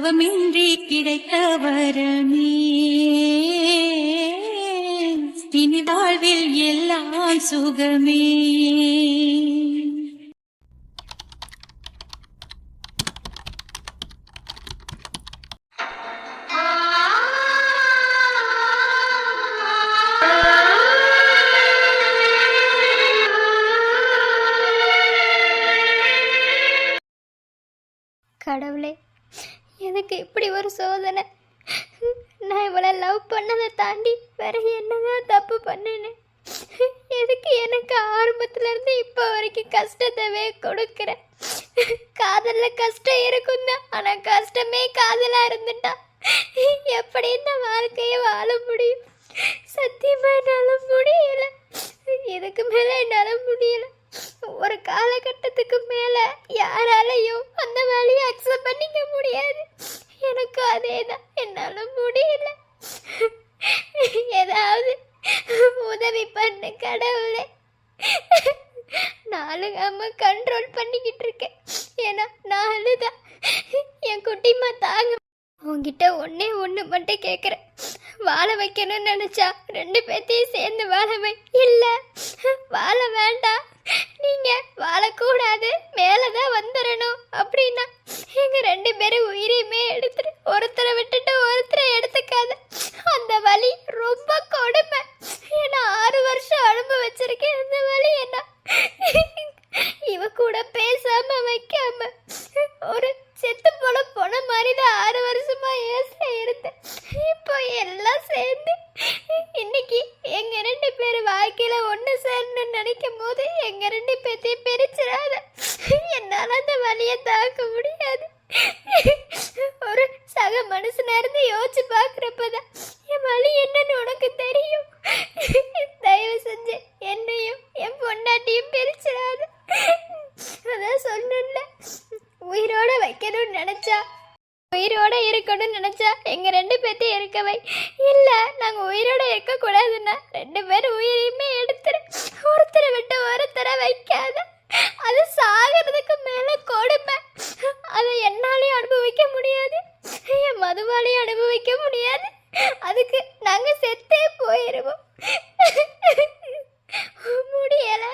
தவமின்றி கிடைத்த வரமே இனி வாழ்வில் எல்லாம் சுகமே. கடவுளே, எனக்கு இப்படி ஒரு சோதனை. நான் இவளை லவ் பண்ணதை தாண்டி வேற என்னதான் தப்பு பண்ணினேன்? எதுக்கு எனக்கு ஆரம்பத்துல இருந்து இப்போ வரைக்கும் கஷ்டத்தவே கொடுக்குறேன்? காதல்ல கஷ்டம் இருக்கும் தான், ஆனா கஷ்டமே காதலா இருந்துட்டா எப்படி இந்த வாழ்க்கைய வாழ முடியும்? சத்தியமா என்னால முடியல. இதுக்கு மேல என்னால முடியல. ஒரு காலகட்டத்துக்கு மேல யாராலையும் அந்த வேலையை அக்செப்ட் பண்ணிக்க முடியாது. எனக்கு அதேதான், என்னால முடியல. ஏதாவது உதவி பண்ணு கடவுளே. நாளுகாம கண்ட்ரோல் பண்ணிக்கிட்டு இருக்கேன். ஏன்னா நாளுதான் என் குட்டிமா தாங்க. உங்ககிட்ட ஒன்னே ஒன்று மட்டும் கேட்குறேன். வாழ வைக்கணும்னு நினைச்சா ரெண்டு பேர்த்தையும் சேர்ந்து வாழவை. இல்லை வாழ வேண்டாம், நீங்க வாழக்கூடாது, மேலதான் வந்துடணும் அப்படின்னா எங்க ரெண்டு பேரும் உயிரையுமே எடுத்துரு. ஒருத்தரை விட்டுட்டு ஒருத்தரை எடுத்துக்காத. அந்த வலி ரொம்ப கொடுமை. ஏன்னா 6 வருஷம் அனுபவிச்சிருக்கேன் அந்த வலி. என்ன இவ கூட பேசாம வைக்காம ஒரு செத்து போல போன மாதிரிதான் 6 வருஷமா ஏசா இருந்தேன். இப்போ எல்லாம் சேர்ந்து இன்னைக்கு எங்க ரெண்டு பேரு வாழ்க்கையில ஒண்ணு சேரணும்னு நினைக்கும் போது எங்க ரெண்டு பேர்த்தையும் பிரிச்சிடாத. என்னால அந்த வலியை தாக்க முடியாது. ஒரு சக மனுஷனா இருந்து யோசிச்சு பாக்குறப்பதான் என் வலி என்னன்னு உனக்கு தெரியும். தயவு செஞ்சு என்னையும் என் பொண்டாட்டியும் பிரிச்சிடாத. அதான் சொன்னேன்ல, உயிரோட வைக்கணும்னு நினைச்சா, உயிரோட இருக்கணும்னு நினைச்சா எங்க ரெண்டு பேர்த்தையும் இருக்கவை. இல்ல நாங்க உயிரோட இருக்க கூடாதுன்னா ரெண்டு பேரும் உயிரையுமே எடுத்துரு. ஒருத்தரை விட்டு ஒருத்தரை வைக்காத. அது சாகிறதுக்கு மேல கொடுமை. அதை என்னாலையும் அனுபவிக்க முடியாது, என் மதுவாலையும் அனுபவிக்க முடியாது. அதுக்கு நாங்க செத்தே போயிருவோம். முடியல.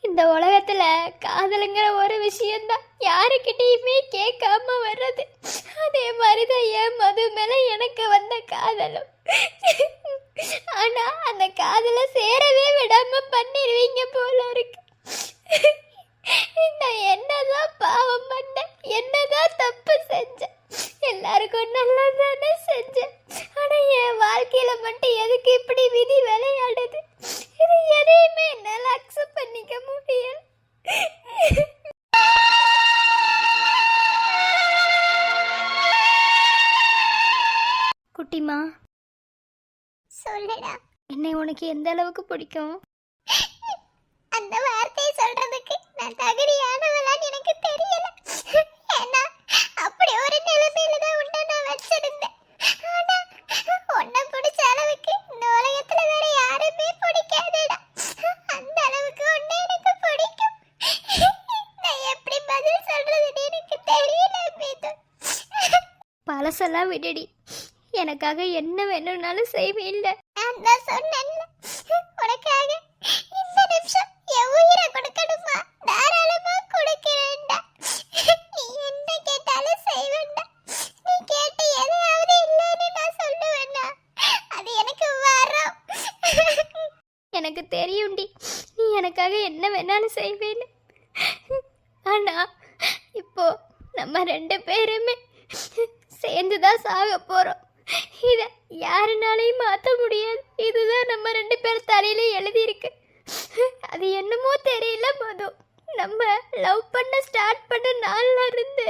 இந்த உலகத்துல காதலுங்கிற ஒரு விஷயம்தான் யாருக்கிட்டையுமே கேட்காம வர்றது. அதே மாதிரிதான் என் மது மேல எனக்கு வந்த காதலும். ஆனா அந்த காதலை சேரவே விடாம பண்ணிருவீங்க போல இருக்கு. நான் என்னதான் பாவம் பண்ணேன், என்னதான் தப்பு செஞ்சேன்? எல்லாருக்கும் நல்லா தானே செஞ்சேன். ஆனா என் வாழ்க்கையில மட்டும் எதுக்கு இப்படி விதி விளையாடுது? இது எதையுமே என்னால அக்செப்ட் பண்ணிக்க முடியல. குட்டிமா சொல்லுடா, என்னை உனக்கு எந்த அளவுக்கு பிடிக்கும்? அந்த வார்த்தையை சொல்றதுக்கு நான் தகுதியானவளான்னு எனக்கு தெரியல. ஏன்னா அப்படி ஒரு நிலைமையில தான் உன்னை நான் வச்சிருந்தேன். ஆனா உன்னை பிடிச்ச அளவுக்கு இந்த உலகத்துல வேற யாருமே பிடிக்காதுடா. அந்த அளவுக்கு உன்னை எனக்கு பிடிக்கும். நான் எப்படி பதில் சொல்றதுன்னு எனக்கு தெரியல. மீது பழசெல்லாம் விடுடி, எனக்காக என்ன வேணும்னாலும் செய்வேன். நான் தான் சொன்னேன்ல, உனக்காக இந்த நிமிஷம் என் உயிரை கொடுக்கணுமா தாராளமா கொடுக்கிறேன்டா. நீ என்ன கேட்டாலும் செய்வேன்டா. நீ கேட்டு எதையாவது இல்லைன்னு நான் சொல்லுவேன்டா. அது எனக்கு வரும். எனக்கு தெரியும்டி, நீ எனக்காக என்ன வேணாலும் செய்வேன்னு. ஆனா இப்போ நம்ம ரெண்டு பேருமே சேர்ந்துதான் சாக போறோம். இத யாருனாலையும் மாற்ற முடியாது. இதுதான் நம்ம ரெண்டு பேர் தலையில எழுதியிருக்கு. அது என்னமோ தெரியல மது, நம்ம லவ் பண்ண ஸ்டார்ட் பண்ண நாள்ல இருந்து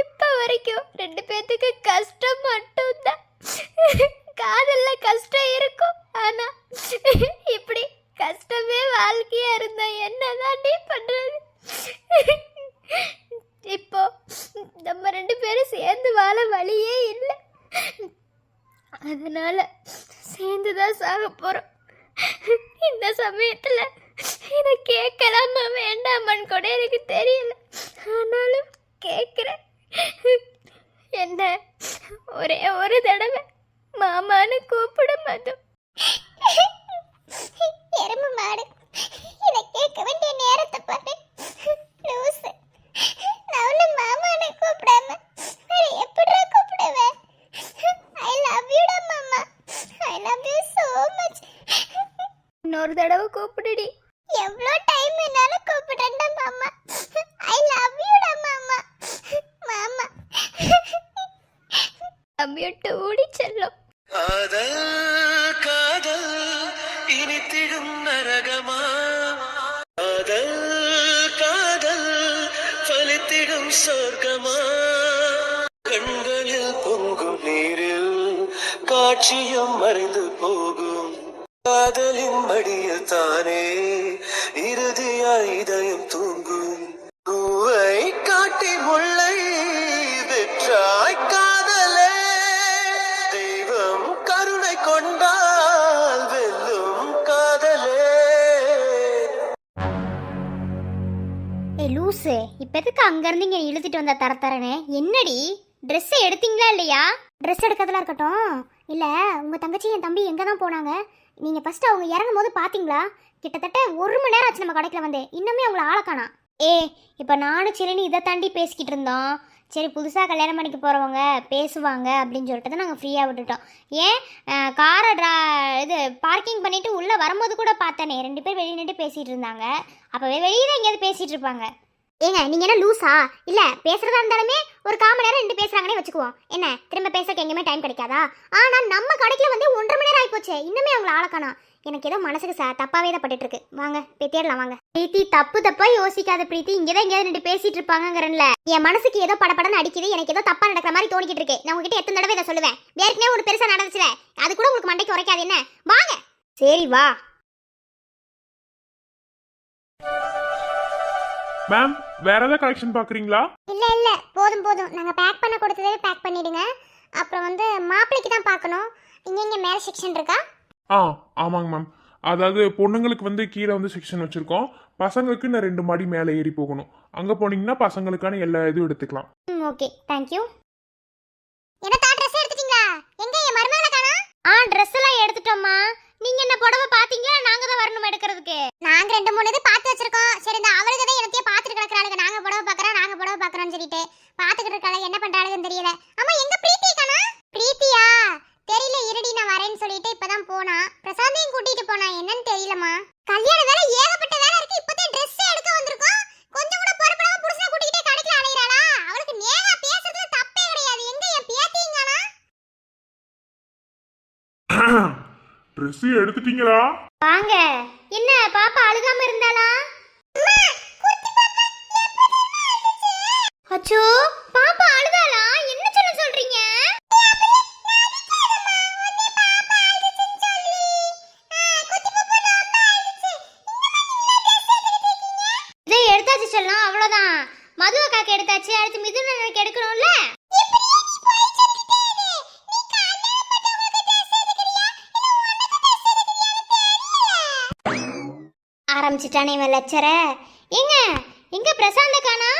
இப்ப வரைக்கும் ரெண்டு பேர்த்துக்கு கஷ்டம் மட்டும்தான். காதல்ல கஷ்டம் இருக்கும், ஆனா இப்படி கஷ்டமே வாழ்க்கையா இருந்தா என்னதான் பண்றது? இப்போ நம்ம ரெண்டு பேரும் சேர்ந்து வாழ வழியே இல்லை. அதனால சேர்ந்துதான் சாக போறோம். இந்த சமயத்துல இதை கேட்கலாமா வேண்டாமான்னு கூட எனக்கு தெரியல. ஆனாலும் கேட்குறேன். ஒரே ஒரு தடவை மாமான்னு கூப்பிட மாட்டோம். எறும்பு மாடு இதை கேட்க வேண்டிய நேரத்தை பாரு. லூசு. நான் உன்னை மாமான்னு கூப்பிடாம வேற எப்படிடா கூப்பிடுவேன்? ஐ லவ் யூ டா மாமா. I love you so much. இன்னொரு தடவை கூப்பிடுடி. எவ்வளோ டைம் வேணாலும் கூப்பிடுறேன்டா மாமா. ஐ லவ் யூ டா மாமா. மாமா லவ் யூ டூடி செல்லம். காதல் காதல் இனித்திடும் நரகமா, காதல் காதல் பலித்திடும் சொர்க்கமா, கண்களில் பொங்கும் நீரில் காட்சியும் மறைந்து போகும், காதலின் மடியில் தானே இறுதியாய் இதயம் தூங்கும், பூவை காட்டி முல்லை வெற்றாய் காதலே, தெய்வம் கருணை கொண்டால் வெல்லும் காதலே. ஏ லூசு, இப்போ எதுக்கு அங்கேருந்து இங்கே இழுத்துட்டு வந்த தரத்தரனே? என்னடி ட்ரெஸ்ஸை எடுத்தீங்களா இல்லையா? ட்ரெஸ் எடுக்கிறதுலாம் இருக்கட்டும். இல்லை, உங்கள் தங்கச்சி என் தம்பி எங்கே தான் போனாங்க? நீங்கள் ஃபஸ்ட்டு அவங்க இறங்கும் போது பார்த்தீங்களா? கிட்டத்தட்ட 1 மணி நேரம் ஆச்சு நம்ம கடைக்கில் வந்து, இன்னுமே அவங்கள ஆளக்கானா. இப்போ நானும் சிலனி இதை தாண்டி பேசிக்கிட்டு இருந்தோம். சரி, புதுசாக கல்யாணம் பண்ணிக்க போகிறவங்க பேசுவாங்க அப்படின்னு சொல்லிட்டு தான் நாங்கள் ஃப்ரீயாக விட்டுட்டோம். ஏன் காரை இது பார்க்கிங் பண்ணிவிட்டு உள்ளே வரும்போது கூட பார்த்தேனே 2 பேர் வெளியே நின்று பேசிகிட்டு இருந்தாங்க. அப்போ வெளியே தான் எங்கேயாவது பேசிகிட்டு இருப்பாங்க. ஏங்க நீங்கள் என்ன லூஸா? இல்லை, பேசுகிறதா இருந்தாலுமே ஒரு 1/4 மணி நேரம் 2 பேசுகிறாங்கன்னே வச்சுக்குவோம். என்ன திரும்ப பேசுறதுக்கு எங்கேயுமே டைம் கிடைக்காதா? ஆனால் நம்ம கடைக்கில் வந்து 1.5 மணி நேரம் ஆகிப்போச்சு, இன்னுமே அவங்கள ஆளக்கானா. எனக்கு ஏதோ மனசுக்கு தப்பாவே தான் பட்டுட்டு இருக்கு. வாங்க போய் தேடலாம் வாங்க. பிரீத்தி, தப்பா யோசிக்காத பிரீத்தி. இங்கதான் எங்கேயாவது நின்று பேசிட்டு இருப்பாங்கறேன்ல. என் மனசுக்கு ஏதோ படபடன்னு அடிக்குது. எனக்கு ஏதோ தப்பா நடக்கிற மாதிரி தோணிக்கிட்டு இருக்கு. நான் உங்ககிட்ட எத்தனை தடவை இதை சொல்லுவேன்? ஏற்கனவே ஒரு பெருசா நடந்துச்சுல, அது கூட உங்களுக்கு மண்டைக்கு உரைக்காது என்ன? வாங்க. சரி வா. மேம், வேற ஏதாவது கலெக்ஷன் பாக்குறீங்களா? இல்ல போதும் நாங்க பேக் பண்ண கொடுத்ததே பேக் பண்ணிடுங்க. அப்புறம் வந்து மாப்பிளைக்கு தான் பார்க்கணும். இங்க மேல செக்ஷன் இருக்கா? ஆமாங்க மேம். அதாவது பொண்ணுங்களுக்கு வந்து கீழே வந்து செக்ஷன் வச்சிருக்கோம். பசங்களுக்கு நான் 2 மாடி மேலே ஏறி போகணும். அங்க போனீங்கன்னா பசங்களுக்கான எல்லா இதுவும் எடுத்துக்கலாம். Okay, thank you. என்னடா Dress எடுத்துட்டீங்களா? எங்க என் மருமகள காணோம்? Dress எல்லாம் எடுத்துட்டோம்மா. நீங்க என்ன புடவை பாத்தீங்களா? நாங்க தான் வரணும் எடுக்கிறதுக்கு. நாங்க 2-3 இது பார்த்து வச்சிருக்கோம். சரி, இந்த அவளுக்கு தான் எனக்கே பார்த்துட்டு கிடக்குறாளுங்க. நாங்க புடவை பார்க்கறோம்னு சொல்லிட்டு பார்த்துக்கிட்டு இருக்காளுங்க. என்ன பண்றாளுன்னு தெரியல. அம்மா எங்க பிரீத்தி காணோம்? பிரீத்தியா? தெரியல, இருடி நான் வரேன்னு சொல்லிட்டு இப்பதான் போனா. பிரசாந்தையும் கூட்டிட்டு போனா. என்னன்னு தெரியலமா. கல்யாண வேலை ஏகப்பட்ட வேலை இருக்கு. இப்பதான் Dress எடுக்க வந்திருக்கோம். கொஞ்சம் கூட பொறுப்படாம புருஷனை கூட்டிட்டே கடைக்குள்ள அலையறாளா? அவளுக்கு நேரா பேசுறதுல தப்பே கிடையாது. எங்க என் பேத்திங்கனா? ட்ரெஸ் எடுத்துட்டீங்களா? வாங்க. என்ன பாப்பா அழுகாம இருந்தாளா? அச்சோ, பாப்பா அழுதாளா? என்ன சொல்றீங்க? இதை எடுத்தாச்சு சொல்லலாம், அவ்வளவுதான். மது அக்காக்கு எடுத்தாச்சு, அடுத்து மிதுனனுக்கு எடுக்கணும்ல. ஆரம்பிச்சிட்டானே இவன் லெக்சர. எங்க பிரசாந்த காணா?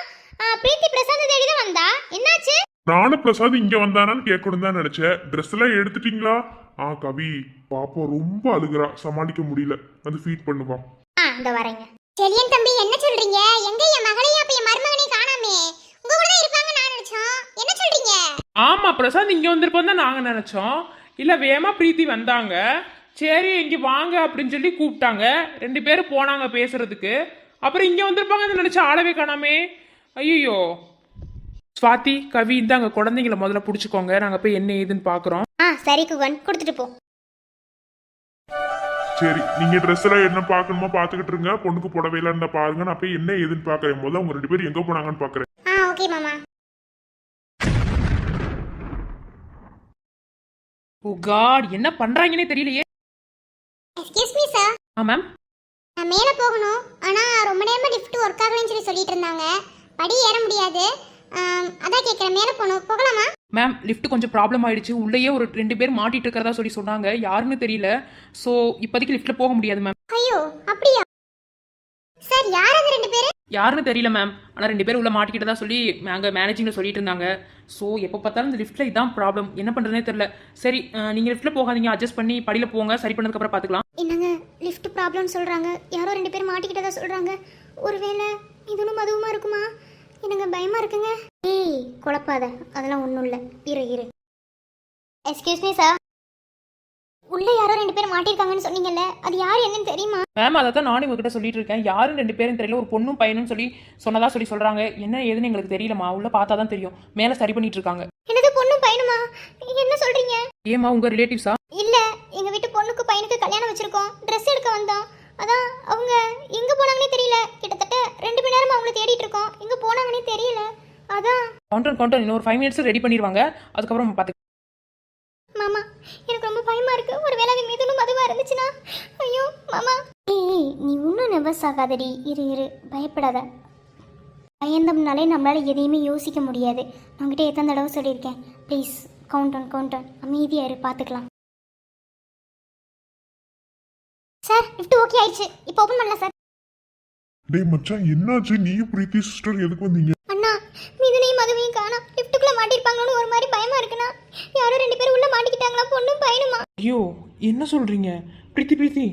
பிரீத்தி பிரசாந்த தேடி தான் வந்தா. என்னாச்சு? நானும் பிரசாத் இங்க வந்தானான்னு கேட்கணும் தான் நினைச்சேன். ட்ரெஸ் எல்லாம் எடுத்துட்டீங்களா? கவி, பாப்பா ரொம்ப அழுகுறா, சமாளிக்க முடியல, வந்து ஃபீட் பண்ணுவா. இந்த வரேங்க. செலியன் தம்பி, என்ன சொல்றீங்க? எங்க என் மகளையும் அப்ப என் மருமகனையும் காணாமே? உங்க கூட தான் இருப்பாங்க நான் நினைச்சோம். என்ன சொல்றீங்க? ஆமா, பிரசாந்த் இங்க வந்திருப்போம் தான் நாங்க நினைச்சோம். இல்ல வேமா பிரீத்தி வந்தாங்க. சரி இங்க வாங்க அப்படின்னு சொல்லி கூப்பிட்டாங்க. 2 பேரும் போனாங்க பேசுறதுக்கு. அப்புறம் இங்க வந்திருப்பாங்கன்னு நினைச்ச ஆளவே காணாமே. ஐயோ. ஸ்வாதி, கவி, இந்தாங்க குழந்தைங்களை முதல்ல பிடிச்சிக்கோங்க. நாங்க போய் என்ன ஏதுன்னு பாக்குறோம். சரி குகன், கொடுத்துட்டு போ. சரி, நீங்க ட்ரெஸ் எல்லாம் என்ன பாக்கணுமோ பாத்துக்கிட்டு இருங்க. பொண்ணுக்கு புடவையில இருந்தா பாருங்க, நான் போய் என்ன ஏதுன்னு பாக்குறேன். முதல்ல உங்க 2 பேரும் எங்க போனாங்கன்னு பாக்குறேன். ஓகே மாமா. ஓ காட், என்ன பண்றாங்கன்னே தெரியலையே. Excuse me sir. மேம், நான் மேலே போகணும். ஆனால் ரொம்ப நேரமாக லிஃப்ட் ஒர்க் ஆகலைன்னு சொல்லிட்டு இருந்தாங்க. படி ஏற முடியாது. அதான் கேட்குறேன், மேலே போகணும், போகலாமா? மேம் லிஃப்ட் கொஞ்சம் ப்ராப்ளம் ஆயிடுச்சு. உள்ளேயே ஒரு 2 பேர் மாட்டிட்டு இருக்கிறதா சொல்லி சொன்னாங்க. யாருன்னு தெரியல. ஸோ இப்போதைக்கு லிஃப்ட்ல போக முடியாது மேம். ஐயோ, அப்படியா சார்? யார் அந்த 2 பேர்? யாருன்னு தெரியல மேம். ஆனால் 2 பேர் உள்ள மாட்டிக்கிட்டதா சொல்லி அங்கே மேனேஜிங்கில் சொல்லிட்டு இருந்தாங்க. ஸோ எப்போ பார்த்தாலும் இந்த லிஃப்ட்டில் இதான் ப்ராப்ளம். என்ன பண்ணுறதுனே தெரியல. சரி, நீங்கள் லிஃப்ட்டில் போகாதீங்க, அட்ஜஸ்ட் பண்ணி படியில் போங்க. சரி பண்ணதுக்கப்புறம் பார்த்துக்கலாம். என்னங்க லிஃப்ட் ப்ராப்ளம் சொல்றாங்க, யாரோ 2 பேர் மாட்டிக்கிட்டதா சொல்றாங்க. ஒருவேளை இதுவும் அதுவுமா இருக்குமா? எனக்கு பயமா இருக்குங்க. ஏய் குழப்பாத, அதெல்லாம் ஒன்றும் இல்லை. இரு. எக்ஸ்கியூஸ் மீ சார், உள்ள யாரோ 2 பேர் மாட்டிருக்காங்கன்னு சொன்னீங்கல்ல, அது யார் என்னன்னு தெரியுமா? மேம் அதை தான் நானும் உங்ககிட்ட சொல்லிட்டு இருக்கேன். யாரும் 2 பேரும் தெரியல, ஒரு பொண்ணும் பையனும் சொன்னதா சொல்கிறாங்க. என்ன ஏதுன்னு எங்களுக்கு தெரியலமா, உள்ள பார்த்தா தான் தெரியும். மேலே சரி பண்ணிட்டு இருக்காங்க. என்னது பொண்ணும் பையனுமா? என்ன சொல்றீங்க? ஏமா உங்க ரிலேட்டிவ்ஸா? இல்ல, எங்க வீட்டு பொண்ணுக்கு பையனுக்கு கல்யாணம் வச்சிருக்கோம், ட்ரெஸ் எடுக்க வந்தோம். அதான் அவங்க எங்க போனாங்கன்னே தெரியல. கிட்டத்தட்ட 2 மணி நேரமா அவங்கள தேடிட்டு இருக்கோம், எங்க போனாங்கன்னே தெரியல. அதான் கவுண்டர் இன்னும் ஒரு 5 மினிட்ஸ் ரெடி பண்ணிடுவாங்க. அதுக்கப்புறம் பார்த்து. மாமா எனக்கு ரொம்ப பயமா இருக்கு. ஒருவேளை அது மிதுனும் அதுவா இருந்துச்சுன்னா? ஐயோ மாமா. ஏய் நீ இன்னும் நர்வஸ் ஆகாதடி. இரு பயப்படாத. பயந்தம்னாலே நம்மளால எதையுமே யோசிக்க முடியாது. உங்ககிட்ட எத்தனை தடவை சொல்லியிருக்கேன். ப்ளீஸ் கவுண்ட் அமைதியா இரு, பார்த்துக்கலாம். சார் லிஃப்ட் ஓகே ஆயிடுச்சு, இப்போ ஓபன் பண்ணலாம் சார். டேய் மச்சான், என்னாச்சு? நீயும் பிரீத்தி சிஸ்டர் எதுக்கு வந்தீங்க? அண்ணா மிதுனையும் மதுவையும் காணோம். லிஃப்ட்டுக்குள்ள மாட்டிருப்பாங்களோன்னு ஒரு மாதிரி பயமா இருக்குண்ணா. யாரோ 2 பேர் உள்ள மாட்டிக்கிட்டாங்களா, பொண்ணும் பையனுமா. ஐயோ என்ன சொல்றீங்க? பிரீத்தி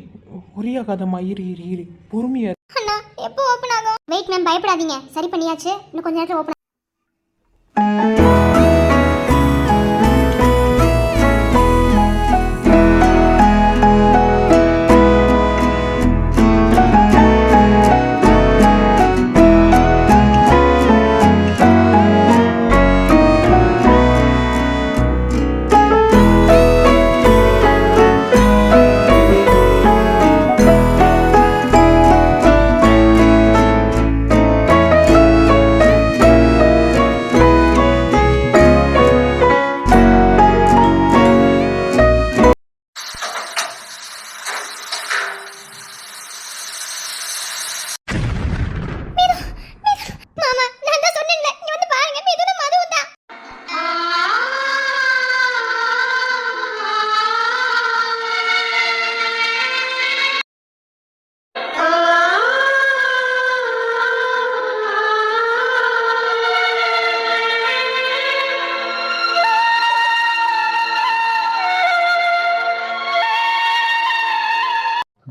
ஒரே ஆகாதம்மா. இரு பொறுமையா. அண்ணா எப்போ ஓபன் ஆகும்? வெயிட் மேம், பயப்படாதீங்க, சரி பண்ணியாச்சு. இன்னும் கொஞ்ச நேரத்துல ஓபன். மாமா நான் தான் சொன்னேன்ல, இங்க வந்து பாருங்க, மிதுனும் மதுவும் தான்.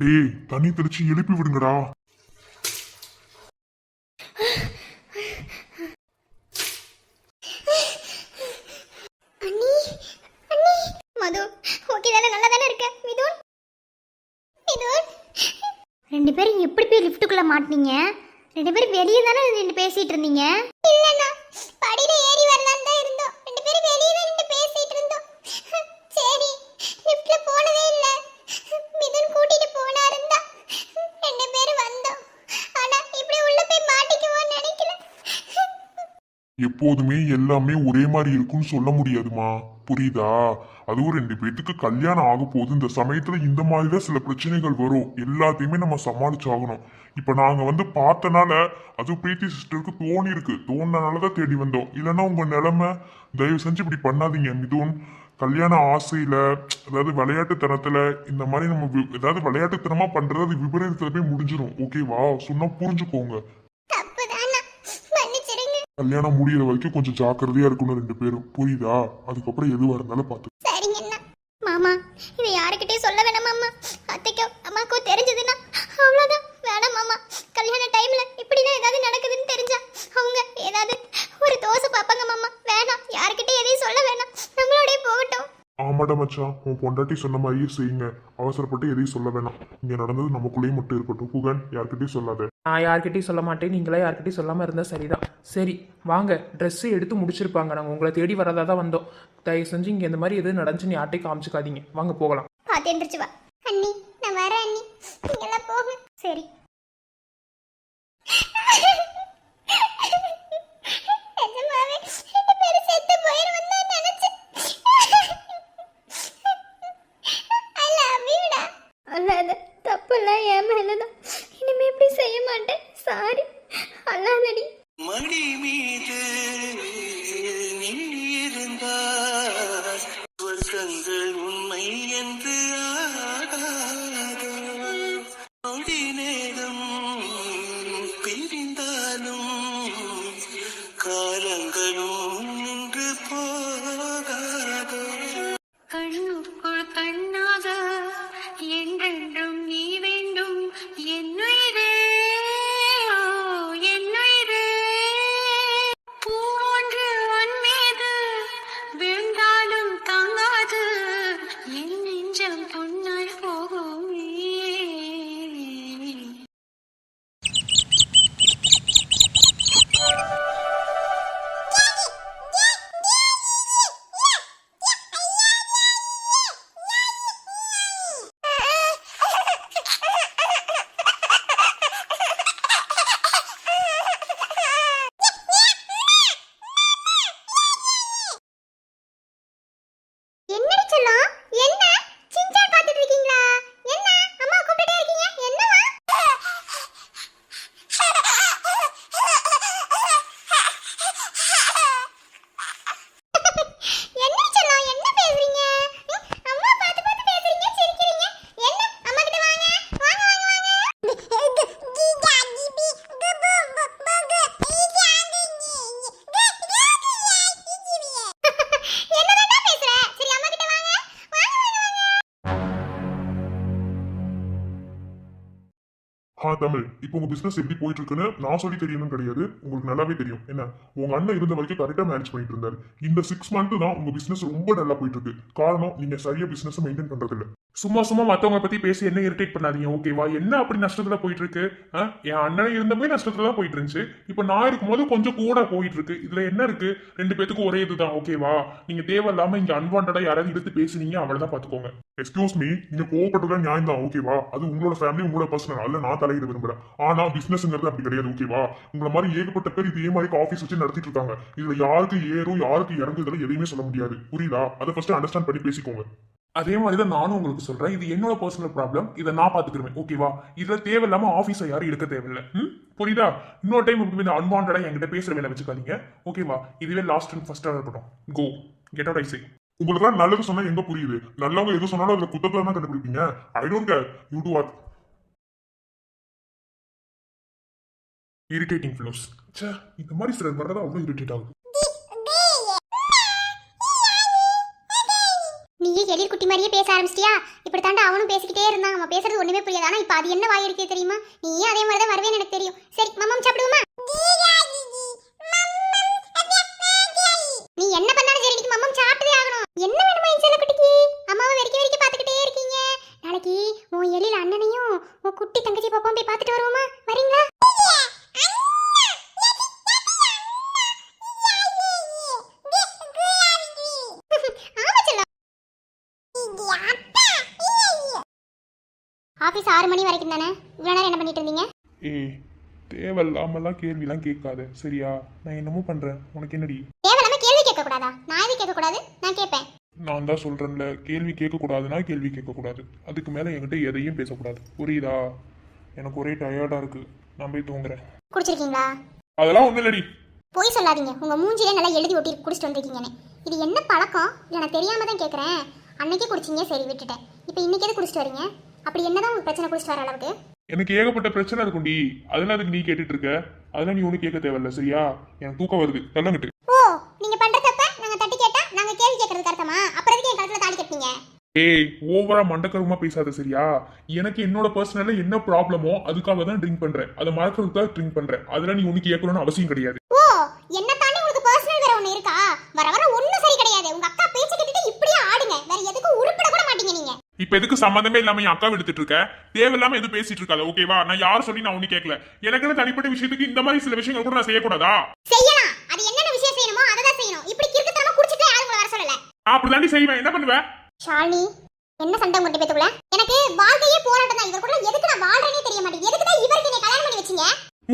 டேய் தண்ணி தெளிச்சு எழுப்பி விடுங்கடா. மது ஓகே தானே? நல்லா தானே இருக்க மிதுன்? 2 பேரும் எப்படி போய் லிஃப்ட்டுக்குள்ள மாட்டீங்க? 2 பேரும் வெளியே தானே நின்று பேசிட்டு இருந்தீங்க? இல்லண்ணா, படியில ஏறி வரலாம்னு தான் இருந்தோம். 2 பேரும் வெளியே தான் நின்று பேசிட்டு இருந்தோம். சரி லிஃப்ட்ல போனதே இல்ல, மிதுன் கூட்டிட்டு போனாருந்தா 2 பேரும் வந்தோம். ஆனா இப்படி உள்ள போய் மாட்டிக்குவோம்னு நினைக்கல. எப்போதுமே எல்லாமே ஒரே மாதிரி இருக்குன்னு சொல்ல முடியாதுமா, புரியுதா? அதுவும் 2 பேத்துக்கு கல்யாணம் ஆக போகுது. இந்த சமயத்துல இந்த மாதிரிதான் சில பிரச்சனைகள் வரும். எல்லாத்தையுமே நம்ம சமாளிச்சாகணும். இப்ப நாங்க வந்து பார்த்தனால, அதுவும் பிரீத்தி சிஸ்டருக்கு தோணுனனாலதான் தேடி வந்தோம். இல்லைன்னா உங்க நிலைமை, தயவு செஞ்சு இப்படி பண்ணாதீங்க மிதுன். கல்யாண ஆசையில, அதாவது விளையாட்டுத்தனத்துல, இந்த மாதிரி நம்ம ஏதாவது விளையாட்டுத்தனமா பண்றது அது விபரீதத்துல போய் முடிஞ்சிடும். ஓகேவா? சொன்னா புரிஞ்சுக்கோங்க. கல்யாணம் முடியிற வரைக்கும் கொஞ்சம் ஜாக்கிரதையா இருக்கணும் 2 பேரும், புரியுதா? அதுக்கப்புறம் எதுவா இருந்தாலும் பார்த்து. சரிங்கண்ணா. மாமா இதை யாருக்கிட்டே சொல்ல வேணாம் மாமா. அத்தைக்கோ அம்மாக்கோ தெரிஞ்சதுன்னா அவ்வளோதான். வேணாம் மாமா, கல்யாண டைம்ல இப்படிதான் ஏதாவது நடக்குதுன்னு தெரிஞ்சா அவங்க ஏதாவது ஒரு தோசை பார்ப்பாங்க மாமா. வேணாம், யாருக்கிட்டே எதையும் சொல்ல வேணாம், நம்மளோடய போகட்டும். ஆமாடா மச்சான், உன் பொண்டாட்டி சொன்ன மாதிரியே செய்யுங்க. அவசரப்பட்டு எதையும் சொல்ல வேணாம். இங்க நடந்தது நமக்குள்ளேயே மட்டும் இருக்கட்டும். குகன், யார்கிட்டயும் சொல்லாத. நான் யார்கிட்டையும் சொல்ல மாட்டேன், நீங்களே யார்கிட்டையும் சொல்லாமல் இருந்தால் சரிதான். சரி வாங்க, ட்ரெஸ்ஸு எடுத்து முடிச்சிருப்பாங்க. நாங்கள் உங்களை தேடி வரதா தான் வந்தோம். தயவு செஞ்சு இங்கே இந்த மாதிரி எதுவும் நடந்துச்சுன்னு யார்ட்டையும் காமிச்சிக்காதீங்க. வாங்க போகலாம். பார்த்து எந்திரிச்சு வா. அண்ணி நான் வரேன் அண்ணி, நீங்களாம் போங்க. சரி தப்புலாம் என் மேலதான். இனிமே இப்படி செய்ய மாட்டேன். சாரி, அல்லாதடி. மடி மீது நீ இருந்தால் வருஷங்கள் உண்மை என்று ஆகாதோ. நொடி நேரம் பிரிந்தால் தமிழ், இப்போ உங்க பிசினஸ் எப்படி போயிட்டு இருக்குன்னு நான் சொல்லி தெரியணும் கிடையாது, உங்களுக்கு நல்லாவே தெரியும். என்ன, உங்க அண்ணன் இருந்த வரைக்கும் கரெக்டா மேனேஜ் பண்ணிட்டு இருந்தாரு. இந்த 6 மந்த் தான் உங்க பிசினஸ் ரொம்ப நல்லா போயிட்டு இருக்கு. காரணம், நீங்க சரியா பிசினஸ் மெயின்டைன் பண்றது இல்ல. சும்மா சும்மா மத்தவங்க பத்தி பேசி என்ன இரிட்டேட் பண்ணாதீங்க, ஓகேவா? என்ன அப்படி நஷ்டத்துல போயிட்டு இருக்கு? என் அண்ணன் இருந்தமே நஷ்டத்துல தான் போயிட்டு இருந்துச்சு. இப்போ நான் இருக்கும்போது கொஞ்சம் கூட போயிட்டு இருக்கு. இதுல என்ன இருக்கு? 2 பேத்துக்கும் ஒரே இதுதான், ஓகேவா? நீங்க தேவையில்லாம இங்க அன்வான்டா யாராவது எடுத்து பேசுனீங்க, அவ்வளவுதான் பாத்துக்கோங்க. எக்ஸ்கியூஸ் மீ, நீங்க கோவப்பட்டதா நியாயம் தான், ஓகேவா? அது உங்களோட ஃபேமிலி, உங்களோட பர்சனல், அல்ல நான் தலையிட விரும்புறேன். ஆனா பிசினஸ்ங்கிறது அப்படி கிடையாது, ஓகேவா? உங்களை மாதிரி ஏகப்பட்ட பேர் இதே மாதிரி ஆஃபீஸ் வச்சு நடத்திட்டு இருக்காங்க. இதுல யாருக்கு ஏறும் யாருக்கு இறங்குதுல எதையுமே சொல்ல முடியாது, புரியுதா? அதை ஃபர்ஸ்ட் அண்டர்ஸ்டாண்ட் பண்ணி பேசிக்கோங்க. அதே மாதிரி தான் நானும் உங்களுக்கு சொல்றேன், இது என்னோட பர்சனல் ப்ராப்ளம், இதை நான் பாத்துக்கிறேன், ஓகேவா? இதுல தேவையில்லாம ஆஃபீஸை யாரும் எடுக்க தேவையில்லை, புரியுதா? இன்னொரு டைம் இப்படி அன்வான்டா என்கிட்ட பேசுற வேலை வச்சுக்காதீங்க, ஓகேவா? இதுவே லாஸ்ட் அண்ட் ஃபர்ஸ்டா இருக்கட்டும். கோ கெட் அவுட் ஐ சே. உங்களுக்கு நல்லது சொன்னா எங்க புரியுது? நல்லவங்க எது சொன்னாலும் அதுல குத்தத்தை தான் கண்டுபிடிப்பீங்க. I don't care, you do what. Irritating fellows. இந்த மாதிரி சிலர் வர்றதா அவ்வளவு இரிட்டேட் ஆகுது. நீயே எழில் குட்டி மாதிரியே பேச ஆரம்பிச்சிட்டியா? இப்படி தாண்டா அவனும் பேசிக்கிட்டே இருந்தாங்க, நம்ம பேசுறது ஒண்ணுமே புரியாது. ஆனா இப்ப அது என்ன வாய் இருக்கே தெரியுமா? நீயே அதே மாதிரி தான் வருவேன்னு எனக்கு தெரியும். சரி மம்மம் சாப்பிடுவோமா? நீ என்ன பண்ணாலும் சரி, இன்னைக்கு மம்மம் சாப்பிட்டதே ஆகணும். என்ன வேணுமா இந்த செல்ல குட்டிக்கு? அம்மாவை வெறிக்க வெறிக்க பாத்துக்கிட்டே இருக்கீங்க. நாளைக்கு உன் எழில் அண்ணனையும் உன் குட்டி தங்கச்சி பாப்பாவும் போய் பாத்துட்டு வருவோமா? வரீங்களா? ஆபீஸ் 6 மணி வரைக்கும் தானே? இவ்வளவு நேரம் என்ன பண்ணிட்டு இருந்தீங்க? தேவையில்லாமலாம் கேள்விலாம் கேட்காத, சரியா? நான் என்னமோ பண்றேன், உனக்கு என்னடி? தேவையில்லாம கேள்வி கேட்க கூடாதா? நான் எதுவும் கேட்க கூடாது? நான் கேட்பேன். நான் தான் சொல்றேன்ல, கேள்வி கேட்க கூடாதுன்னா கேள்வி கேட்க கூடாது. அதுக்கு மேல என்கிட்ட எதையும் பேசக்கூடாது, புரியுதா? எனக்கு ஒரே டயர்டா இருக்கு, நான் போய் தூங்குறேன். குடிச்சிருக்கீங்களா? அதெல்லாம் ஒண்ணு இல்லடி. போய் சொல்லாதீங்க, உங்க மூஞ்சிலே நல்லா எழுதி ஒட்டி குடிச்சிட்டு வந்திருக்கீங்கன்னு. இது என்ன பழக்கம்? எனக்கு தெரியாம தான் கேட்குறேன். அன்னைக்கே குடிச்சிங்க, சரி விட்டுட்டேன். இப்போ இன்னைக்கு எது குடிச்சிட்டு வரீங்க? அப்படி என்னதான் உங்களுக்கு பிரச்சனை குடிச்சிட்டு வர அளவுக்கு? எனக்கு ஏகப்பட்ட பிரச்சனை இருக்குண்டி, அதெல்லாம் அதுக்கு நீ கேட்டுட்டு இருக்க. அதெல்லாம் நீ ஒன்றும் கேட்க தேவையில்ல, சரியா? எனக்கு தூக்கம் வருது, தள்ளங்கிட்டு. ஓ, நீங்க பண்ற தப்ப நாங்க தட்டி கேட்டா நாங்க கேள்வி கேட்கறதுக்கு அர்த்தமா? அப்புறம் எதுக்கு என் கழுத்துல தாலி கட்டினீங்க? ஏய், ஓவரா மண்டக்கருமா பேசாத, சரியா? எனக்கு என்னோட பர்சனல்ல என்ன ப்ராப்ளமோ அதுக்காக தான் ட்ரிங்க் பண்றேன், அதை மறக்கிறதுக்காக ட்ரிங்க் பண்றேன். அதெல்லாம் நீ ஒண்ணு கேட்கணும்னு அவசியம் கிடையாது. ஓ, என்ன தாண்டி உங்களுக்கு பர்சனல் வேற ஒண்ணு இருக்கா? வர வர ஒண்ணும் சரி கிடையாது. உங்க அக்கா பேச்சு கேட்டுட்டு இப்படியே ஆடுங்க, வேற எதுக்கும் உருப்பட கூட மாட்டீங்க நீங்க. இப்ப எதுக்கு சம்பந்தமே இல்லாம என் அக்கா எடுத்துட்டு இருக்க? தேவையில்லாம எதுவும் பேசிட்டு இருக்காது, ஓகேவா? நான் யாரும் சொல்லி நான் ஒண்ணு கேட்கல. எனக்குன்னு தனிப்பட்ட விஷயத்துக்கு இந்த மாதிரி சில விஷயங்கள் கூட நான் செய்யக்கூடாதா? செய்யலாம். அது என்னென்ன விஷயம் செய்யணுமோ அதை தான் செய்யணும். இப்படி கிறுக்குத்தனமா குடிச்சிட்டு யாரும் உங்களை வர சொல்லல. அப்படிதாண்டி செய்வேன், என்ன பண்ணுவேன்? ஷாலினி, என்ன சண்டை உங்க பேத்துக்குள்ள? எனக்கு வாழ்க்கையே போராட்டம் தான். இவர் கூட எதுக்கு நான் வாழ்றேனே தெரிய மாட்டேங்குது. எதுக்கு தான் இவருக்கு என்ன கல்யாணம் பண்ணி வச்சீங்க?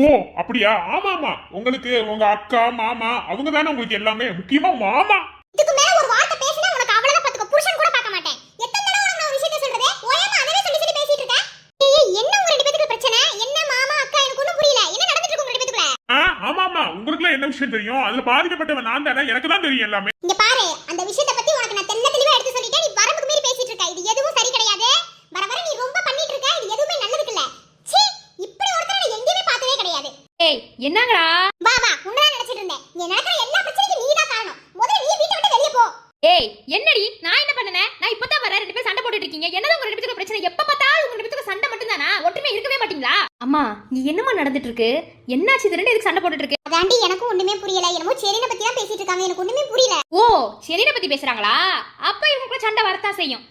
ஓ அப்படியா? ஆமா ஆமா, உங்களுக்கு உங்க அக்கா மாமா அவங்க தானே உங்களுக்கு எல்லாமே, முக்கியமா மாமா. இதுக்கு மேல ஒரு வார்த்தை பேசினா உனக்கு அவ்வளவுதான் பாத்துக்க. புருஷன் கூட பார்க்க மாட்டேன். எத்தனை தடவை உனக்கு நான் ஒரு விஷயத்தை சொல்றதே? ஓயாம அதவே சொல்லி சொல்லி பேசிட்டு இருக்க. ஏய், என்ன உங்க ரெண்டு பேத்துக்கு பிரச்சனை? என்ன மாமா அக்கா? எனக்கு ஒண்ணும் புரியல. என்ன நடந்துட்டு இருக்கு உங்க ரெண்டு பேத்துக்குள்ள? ஆமா ஆமா, உங்களுக்கு என்ன விஷயம் தெரியும்? அதுல பாதிக்கப்பட்டவன் நான் தானே, எனக்கு தான் தெரியும் எல்லாமே. இங்க பாரு, அந்த விஷயத்தை பத்தி உனக்கு நான் தெள்ள தெளிவா எடுத்து சொல்லிட்டேன். நீ வரம்புக்கு மீறி பேசிட்டு இருக்க. இது எதுவும் சரி கிடையாது. வர வர நீ ரொம்ப பண்ணிட்டு இருக்க. இது எதுவுமே நல்லதுக்கு இல்ல. சீ, இப்படி ஒருத்தரை நான் எங்கேயுமே பார்த்ததே கிடையாது. ஏய் என்னங்கடா? வா வா, உன்னதான் நினைச்சிட்டு இருந்தேன். நீ நடக்கிற எல்லா பிரச்சனைக்கும் நீ தான் காரணம். முதல்ல நீ வீட்டை விட்டு வெளியே போ. ஏய் என்னடி? நான் என்ன பண்ணனே? நான் இப்பதான் வரேன், 2 பேரும் சண்டை போட்டுட்டு இருக்கீங்க. என்னதான் உங்க 2 பேத்துக்கு பிரச்சனை? எப்ப பார்த்தாலும் உங்க 2 பேத்துக்கு சண்டை மட்டும் தானா? ஒற்றுமை இருக்கவே மாட்டீங்களா? அம்மா, நீ என்னமா நடந்துட்டு இருக்கு? என்னாச்சு? இது ரெண்டு எதுக்கு சண்டை போட்டுட்டு இருக்கு? அதாண்டி எனக்கும் ஒண்ணுமே புரியல. என்னமோ செலினை பத்தி தான் பேசிட்டு இருக்காங்க. எனக்கு ஒண்ணுமே புரியல. ஓ, செலினை பத்தி பேசுறாங்களா? அப்ப இவங்க கூட சண்டை வரத்தான் செய்யும்.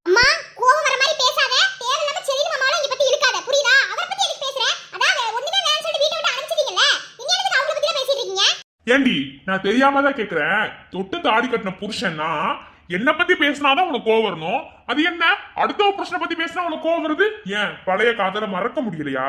அம்மா, கோவம் வர மாதிரி பேசாத. தேவையில்லாம செலினை மாமாவை இங்க பத்தி இருக்காத, புரியுதா? அவரை பத்தி எதுக்கு பேசுற? அதான் ஒண்ணுமே வேணாம்னு சொல்லி வீட்டை விட்டு அனுப்பிச்சிட்டீங்கல்ல. இங்க எதுக்கு அவங்கள பத்தி தான் பேசிட்டு இருக்கீங்க? ஏண்டி, நான் தெரியாம தான் கேக்குறேன். தொட்டு தாடி கட்டின புருஷன்னா என்ன பத்தி பேசினாதான் உனக்கு கோவம் வரணும். அது என்ன, அடுத்த புருஷனை பத்தி பேசினா உனக்கு கோவம் வருது? ஏன் பழைய காதலை மறக்க முடியலையா?